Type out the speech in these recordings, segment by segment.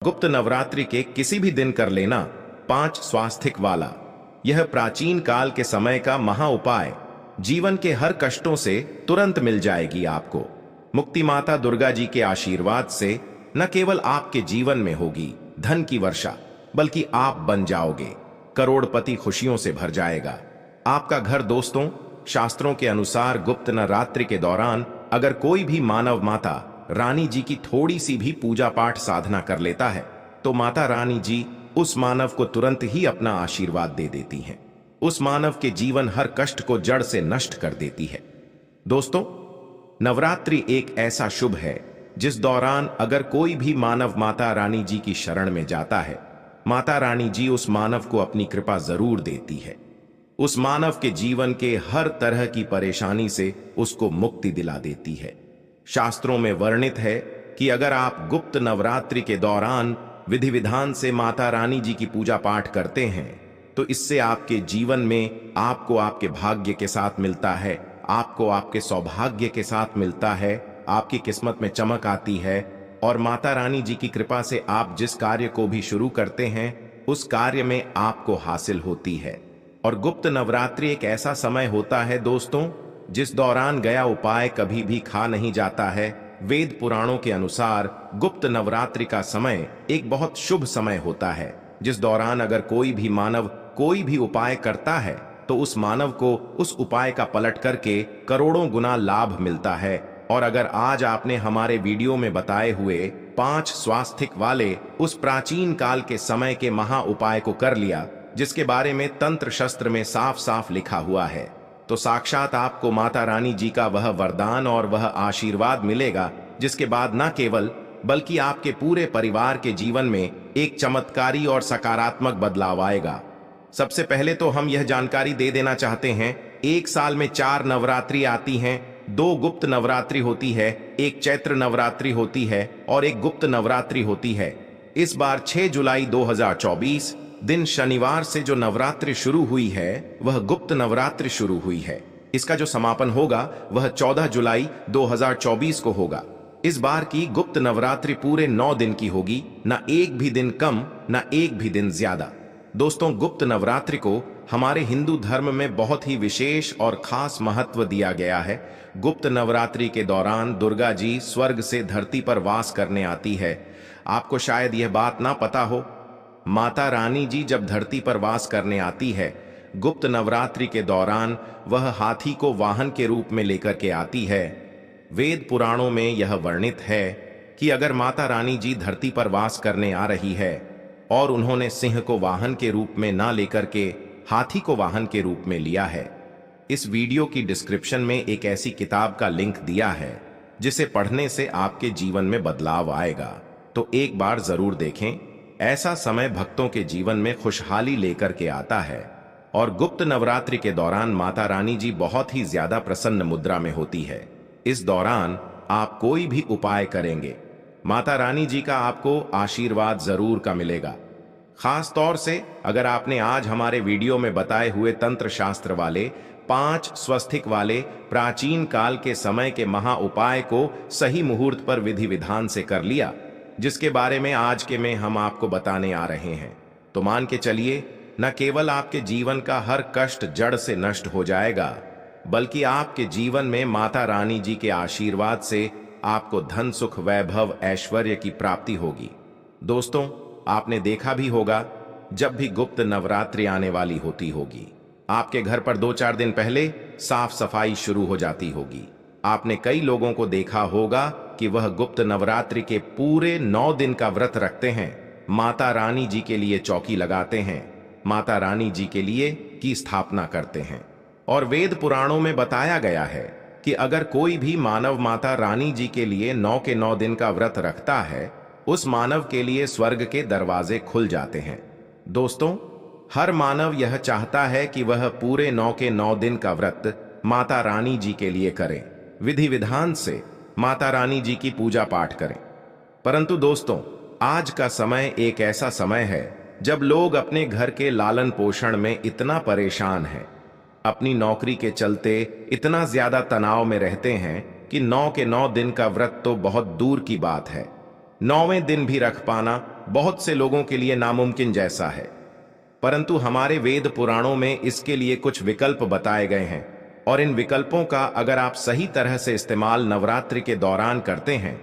गुप्त नवरात्रि के किसी भी दिन कर लेना 5 स्वास्थिक वाला। यह प्राचीन काल के समय का महा उपाय जीवन के हर कष्टों से तुरंत मिल जाएगी आपको। मुक्ति माता दुर्गा जी के आशीर्वाद से न केवल आपके जीवन में होगी धन की वर्षा, बल्कि आप बन जाओगे करोड़पति। खुशियों से भर जाएगा आपका घर। दोस्तों, शास्त्रों के अनुसार गुप्त नवरात्रि के दौरान अगर कोई भी मानव माता रानी जी की थोड़ी सी भी पूजा पाठ साधना कर लेता है तो माता रानी जी उस मानव को तुरंत ही अपना आशीर्वाद दे देती हैं। उस मानव के जीवन हर कष्ट को जड़ से नष्ट कर देती है। दोस्तों, नवरात्रि एक ऐसा शुभ है जिस दौरान अगर कोई भी मानव माता रानी जी की शरण में जाता है, माता रानी जी उस मानव को अपनी कृपा जरूर देती है। उस मानव के जीवन के हर तरह की परेशानी से उसको मुक्ति दिला देती है। शास्त्रों में वर्णित है कि अगर आप गुप्त नवरात्रि के दौरान विधि विधान से माता रानी जी की पूजा पाठ करते हैं तो इससे आपके जीवन में आपको आपके भाग्य के साथ मिलता है, आपको आपके सौभाग्य के साथ मिलता है, आपकी किस्मत में चमक आती है और माता रानी जी की कृपा से आप जिस कार्य को भी शुरू करते हैं उस कार्य में आपको हासिल होती है। और गुप्त नवरात्रि एक ऐसा समय होता है दोस्तों जिस दौरान गया उपाय कभी भी खा नहीं जाता है। वेद पुराणों के अनुसार गुप्त नवरात्रि का समय एक बहुत शुभ समय होता है जिस दौरान अगर कोई भी मानव कोई भी उपाय करता है तो उस मानव को उस उपाय का पलट करके करोड़ों गुना लाभ मिलता है। और अगर आज आपने हमारे वीडियो में बताए हुए 5 स्वास्थिक वाले उस प्राचीन काल के समय के महा उपाय को कर लिया जिसके बारे में तंत्र शस्त्र में साफ साफ लिखा हुआ है, तो साक्षात आपको माता रानी जी का वह वरदान और वह आशीर्वाद मिलेगा जिसके बाद न केवल बल्कि आपके पूरे परिवार के जीवन में एक चमत्कारी और सकारात्मक बदलाव आएगा। सबसे पहले तो हम यह जानकारी दे देना चाहते हैं, एक साल में 4 नवरात्रि आती हैं। 2 गुप्त नवरात्रि होती है, एक चैत्र नवरात्रि होती है और एक गुप्त नवरात्रि होती है। इस बार 6 जुलाई 2024 दिन शनिवार से जो नवरात्रि शुरू हुई है वह गुप्त नवरात्रि शुरू हुई है। इसका जो समापन होगा वह 14 जुलाई 2024 को होगा। इस बार की गुप्त नवरात्रि पूरे 9 दिन की होगी, न एक भी दिन कम न एक भी दिन ज्यादा। दोस्तों, गुप्त नवरात्रि को हमारे हिंदू धर्म में बहुत ही विशेष और खास महत्व दिया गया है। गुप्त नवरात्रि के दौरान दुर्गा जी स्वर्ग से धरती पर वास करने आती है। आपको शायद यह बात ना पता हो, माता रानी जी जब धरती पर वास करने आती है गुप्त नवरात्रि के दौरान वह हाथी को वाहन के रूप में लेकर के आती है। वेद पुराणों में यह वर्णित है कि अगर माता रानी जी धरती पर वास करने आ रही है और उन्होंने सिंह को वाहन के रूप में ना लेकर के हाथी को वाहन के रूप में लिया है, इस वीडियो की डिस्क्रिप्शन में एक ऐसी किताब का लिंक दिया है जिसे पढ़ने से आपके जीवन में बदलाव आएगा, तो एक बार जरूर देखें। ऐसा समय भक्तों के जीवन में खुशहाली लेकर के आता है और गुप्त नवरात्रि के दौरान माता रानी जी बहुत ही ज्यादा प्रसन्न मुद्रा में होती है। इस दौरान आप कोई भी उपाय करेंगे, माता रानी जी का आपको आशीर्वाद जरूर का मिलेगा। खास तौर से अगर आपने आज हमारे वीडियो में बताए हुए तंत्र शास्त्र वाले 5 स्वस्तिक वाले प्राचीन काल के समय के महा उपाय को सही मुहूर्त पर विधि विधान से कर लिया, जिसके बारे में आज के में हम आपको बताने आ रहे हैं, तो मान के चलिए न केवल आपके जीवन का हर कष्ट जड़ से नष्ट हो जाएगा, बल्कि आपके जीवन में माता रानी जी के आशीर्वाद से आपको धन सुख वैभव ऐश्वर्य की प्राप्ति होगी। दोस्तों, आपने देखा भी होगा जब भी गुप्त नवरात्रि आने वाली होती होगी आपके घर पर 2-4 दिन पहले साफ सफाई शुरू हो जाती होगी। आपने कई लोगों को देखा होगा कि वह गुप्त नवरात्रि के पूरे 9 दिन का व्रत रखते हैं, माता रानी जी के लिए चौकी लगाते हैं, माता रानी जी के लिए की स्थापना करते हैं। और वेद पुराणों में बताया गया है कि अगर कोई भी मानव माता रानी जी के लिए 9 के 9 दिन का व्रत रखता है उस मानव के लिए स्वर्ग के दरवाजे खुल जाते हैं। दोस्तों, हर मानव यह चाहता है कि वह पूरे 9 के 9 दिन का व्रत माता रानी जी के लिए करे, विधि विधान से माता रानी जी की पूजा पाठ करें। परंतु दोस्तों, आज का समय एक ऐसा समय है जब लोग अपने घर के लालन पोषण में इतना परेशान हैं, अपनी नौकरी के चलते इतना ज्यादा तनाव में रहते हैं कि 9 के 9 दिन का व्रत तो बहुत दूर की बात है, 9वें दिन भी रख पाना बहुत से लोगों के लिए नामुमकिन जैसा है, परंतु हमारे वेद पुराणों में इसके लिए कुछ विकल्प बताए गए हैं और इन विकल्पों का अगर आप सही तरह से इस्तेमाल नवरात्रि के दौरान करते हैं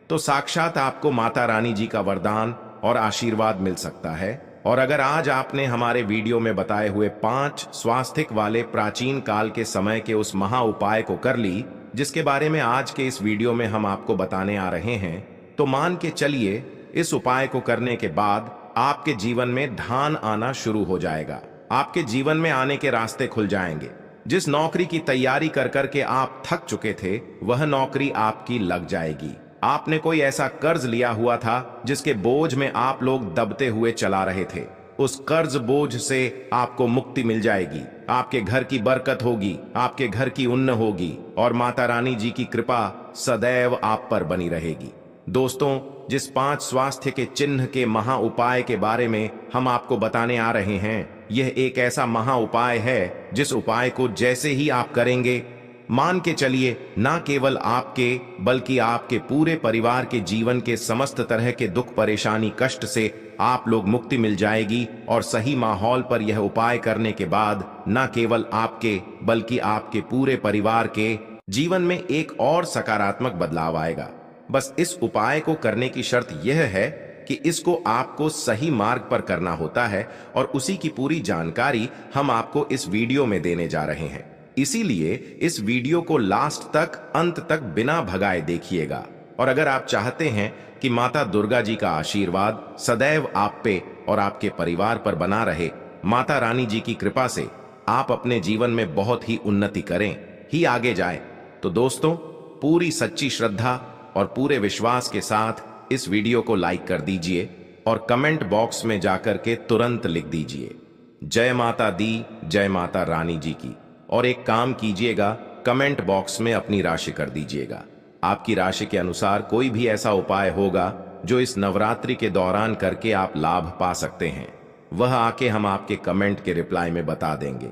तो साक्षात आपको माता रानी जी का वरदान और आशीर्वाद मिल सकता है। और अगर आज आपने हमारे वीडियो में बताए हुए 5 स्वास्थिक वाले प्राचीन काल के समय के उस महा उपाय को कर ली जिसके बारे में आज के इस वीडियो में हम आपको बताने आ रहे हैं, तो मान के चलिए इस उपाय को करने के बाद आपके जीवन में धान आना शुरू हो जाएगा। आपके जीवन में आने के रास्ते खुल जाएंगे। जिस नौकरी की तैयारी कर करके आप थक चुके थे वह नौकरी आपकी लग जाएगी। आपने कोई ऐसा कर्ज लिया हुआ था जिसके बोझ में आप लोग दबते हुए चला रहे थे, उस कर्ज बोझ से आपको मुक्ति मिल जाएगी। आपके घर की बरकत होगी, आपके घर की उन्न होगी और माता रानी जी की कृपा सदैव आप पर बनी रहेगी। दोस्तों, जिस 5 स्वास्थ्य के चिन्ह के महा उपाय के बारे में हम आपको बताने आ रहे हैं, यह एक ऐसा महा उपाय है जिस उपाय को जैसे ही आप करेंगे, मान के चलिए ना केवल आपके बल्कि आपके पूरे परिवार के जीवन के समस्त तरह के दुख परेशानी कष्ट से आप लोग मुक्ति मिल जाएगी। और सही माहौल पर यह उपाय करने के बाद ना केवल आपके बल्कि आपके पूरे परिवार के जीवन में एक और सकारात्मक बदलाव आएगा। बस इस उपाय को करने की शर्त यह है कि इसको आपको सही मार्ग पर करना होता है और उसी की पूरी जानकारी हम आपको इस वीडियो में देने जा रहे हैं। इसीलिए इस वीडियो को लास्ट तक अंत तक बिना भगाए देखिएगा। और अगर आप चाहते हैं कि माता दुर्गा जी का आशीर्वाद सदैव आप पे और आपके परिवार पर बना रहे, माता रानी जी की कृपा से आप अपने जीवन में बहुत ही उन्नति करें, ही आगे जाए, तो दोस्तों पूरी सच्ची श्रद्धा और पूरे विश्वास के साथ इस वीडियो को लाइक कर दीजिए और कमेंट बॉक्स में जाकर के तुरंत लिख दीजिए जय माता दी, जय माता रानी जी की। और एक काम कीजिएगा, कमेंट बॉक्स में अपनी राशि कर दीजिएगा। आपकी राशि के अनुसार कोई भी ऐसा उपाय होगा जो इस नवरात्रि के दौरान करके आप लाभ पा सकते हैं, वह आके हम आपके कमेंट के रिप्लाई में बता देंगे।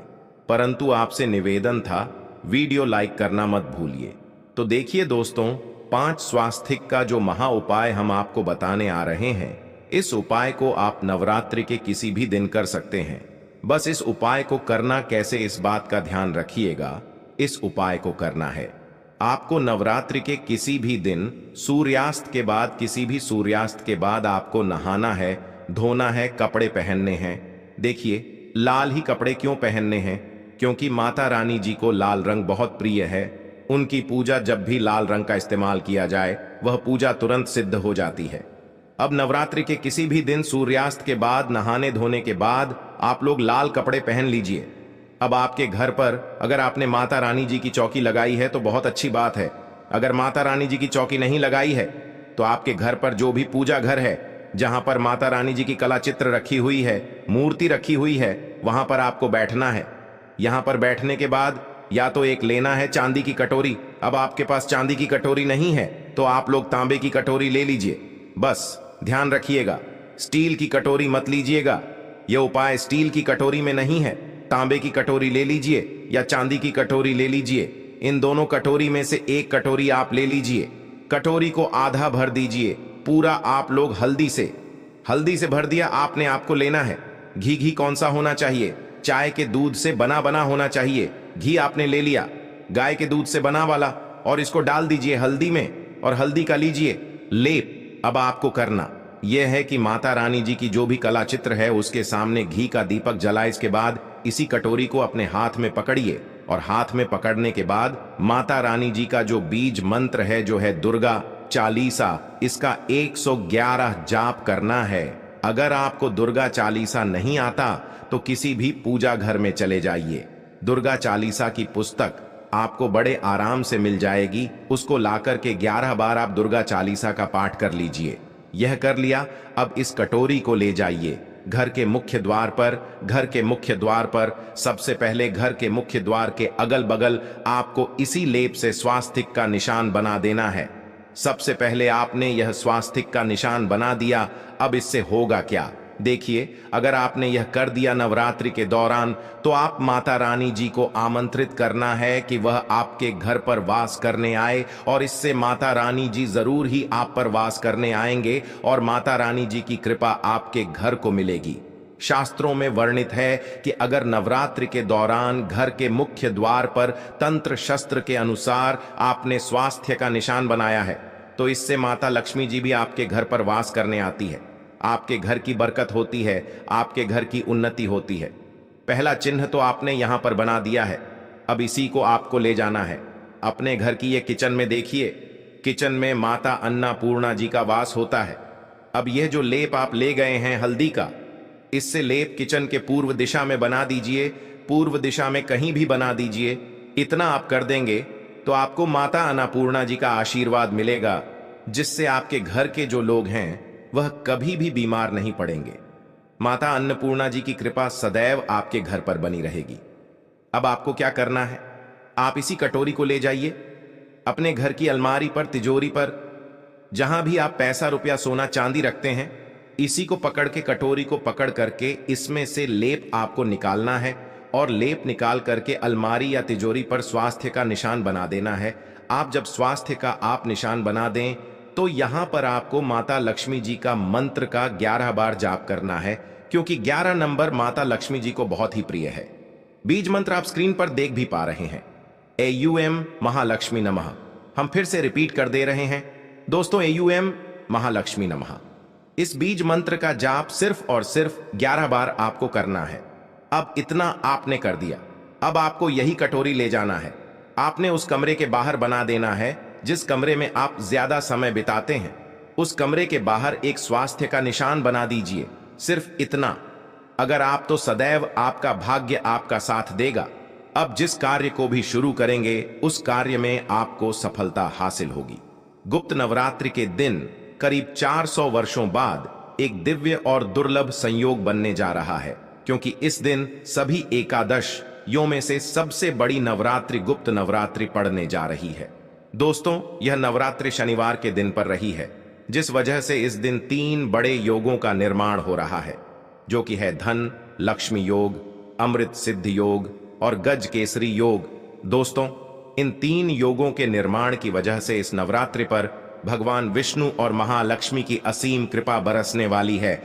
परंतु आपसे निवेदन था, वीडियो लाइक करना मत भूलिए। तो देखिए दोस्तों, 5 स्वास्थिक का जो महा उपाय हम आपको बताने आ रहे हैं, इस उपाय को आप नवरात्रि के किसी भी दिन कर सकते हैं। बस इस उपाय को करना कैसे, इस बात का ध्यान रखिएगा। इस उपाय को करना है आपको नवरात्रि के किसी भी दिन सूर्यास्त के बाद, किसी भी सूर्यास्त के बाद आपको नहाना है, धोना है, कपड़े पहनने हैं। देखिए, लाल ही कपड़े क्यों पहनने हैं? क्योंकि माता रानी जी को लाल रंग बहुत प्रिय है। उनकी पूजा जब भी लाल रंग का इस्तेमाल किया जाए वह पूजा तुरंत सिद्ध हो जाती है। अब नवरात्रि के किसी भी दिन सूर्यास्त के बाद, नहाने धोने के बाद आप लोग लाल कपड़े पहन लीजिए। अब आपके घर पर अगर आपने माता रानी जी की चौकी लगाई है तो बहुत अच्छी बात है। अगर माता रानी जी की चौकी नहीं लगाई है तो आपके घर पर जो भी पूजा घर है, जहां पर माता रानी जी की कला चित्र रखी हुई है, मूर्ति रखी हुई है, वहां पर आपको बैठना है। यहां पर बैठने के बाद या तो एक लेना है चांदी की कटोरी। अब आपके पास चांदी की कटोरी नहीं है तो आप लोग तांबे की कटोरी ले लीजिए। बस ध्यान रखिएगा, स्टील की कटोरी मत लीजिएगा। यह उपाय स्टील की कटोरी में नहीं है। तांबे की कटोरी ले लीजिए या चांदी की कटोरी ले लीजिए। इन दोनों कटोरी में से एक कटोरी आप ले लीजिए। कटोरी को आधा भर दीजिए। पूरा आप लोग हल्दी से भर दिया। आपने आपको लेना है घी कौन सा होना चाहिए? चाय के दूध से बना होना चाहिए। घी आपने ले लिया, गाय के दूध से बना वाला, और इसको डाल दीजिए हल्दी में और हल्दी का लीजिए लेप। अब आपको करना यह है कि माता रानी जी की जो भी कला चित्र है उसके सामने घी का दीपक जलाए। इसके बाद इसी कटोरी को अपने हाथ में पकड़िए और हाथ में पकड़ने के बाद माता रानी जी का जो बीज मंत्र है, जो है दुर्गा चालीसा, इसका 111 जाप करना है। अगर आपको दुर्गा चालीसा नहीं आता तो किसी भी पूजा घर में चले जाइए। दुर्गा चालीसा की पुस्तक आपको बड़े आराम से मिल जाएगी। उसको लाकर के 11 बार आप दुर्गा चालीसा का पाठ कर लीजिए। यह कर लिया, अब इस कटोरी को ले जाइए घर के मुख्य द्वार पर। सबसे पहले घर के मुख्य द्वार के अगल बगल आपको इसी लेप से स्वास्तिक का निशान बना देना है। सबसे पहले आपने यह स्वास्तिक का निशान बना दिया। अब इससे होगा क्या? देखिए, अगर आपने यह कर दिया नवरात्रि के दौरान, तो आप माता रानी जी को आमंत्रित करना है कि वह आपके घर पर वास करने आए, और इससे माता रानी जी जरूर ही आप पर वास करने आएंगे और माता रानी जी की कृपा आपके घर को मिलेगी। शास्त्रों में वर्णित है कि अगर नवरात्रि के दौरान घर के मुख्य द्वार पर तंत्र शस्त्र के अनुसार आपने स्वास्थ्य का निशान बनाया है, तो इससे माता लक्ष्मी जी भी आपके घर पर वास करने आती है, आपके घर की बरकत होती है, आपके घर की उन्नति होती है। पहला चिन्ह तो आपने यहां पर बना दिया है, अब इसी को आपको ले जाना है। अपने घर की ये किचन में देखिए, किचन में माता अन्नपूर्णा जी का वास होता है। अब यह जो लेप आप ले गए हैं हल्दी का, इससे लेप किचन के पूर्व दिशा में बना दीजिए, पूर्व दिशा में कहीं भी बना दीजिए। इतना आप कर देंगे तो आपको माता अन्नपूर्णा जी का आशीर्वाद मिलेगा, जिससे आपके घर के जो लोग हैं वह कभी भी बीमार नहीं पड़ेंगे। माता अन्नपूर्णा जी की कृपा सदैव आपके घर पर बनी रहेगी। अब आपको क्या करना है, आप इसी कटोरी को ले जाइए अपने घर की अलमारी पर, तिजोरी पर, जहां भी आप पैसा रुपया सोना चांदी रखते हैं, इसी को पकड़ के, कटोरी को पकड़ करके इसमें से लेप आपको निकालना है, और लेप निकाल करके अलमारी या तिजोरी पर स्वास्थ्य का निशान बना देना है। आप जब स्वास्थ्य का आप निशान बना दें, तो यहां पर आपको माता लक्ष्मी जी का मंत्र का 11 बार जाप करना है, क्योंकि 11 नंबर माता लक्ष्मी जी को बहुत ही प्रिय है। बीज मंत्र आप स्क्रीन पर देख भी पा रहे हैं, AUM महालक्ष्मी नमः। हम फिर से रिपीट कर दे रहे हैं दोस्तों, AUM महालक्ष्मी नमः। इस बीज मंत्र का जाप सिर्फ और सिर्फ 11 बार आपको करना है। अब इतना आपने कर दिया, अब आपको यही कटोरी ले जाना है, आपने उस कमरे के बाहर बना देना है जिस कमरे में आप ज्यादा समय बिताते हैं। उस कमरे के बाहर एक स्वास्थ्य का निशान बना दीजिए, सिर्फ इतना। अगर आप तो सदैव आपका भाग्य आपका साथ देगा। अब जिस कार्य को भी शुरू करेंगे, उस कार्य में आपको सफलता हासिल होगी। गुप्त नवरात्रि के दिन करीब 400 वर्षों बाद एक दिव्य और दुर्लभ संयोग बनने जा रहा है, क्योंकि इस दिन सभी एकादश यों में से सबसे बड़ी नवरात्रि गुप्त नवरात्रि पड़ने जा रही है। दोस्तों, यह नवरात्रि शनिवार के दिन पर रही है, जिस वजह से इस दिन 3 बड़े योगों का निर्माण हो रहा है, जो कि है धन लक्ष्मी योग, अमृत सिद्धि योग और गज केसरी योग। दोस्तों, इन 3 योगों के निर्माण की वजह से इस नवरात्रि पर भगवान विष्णु और महालक्ष्मी की असीम कृपा बरसने वाली है।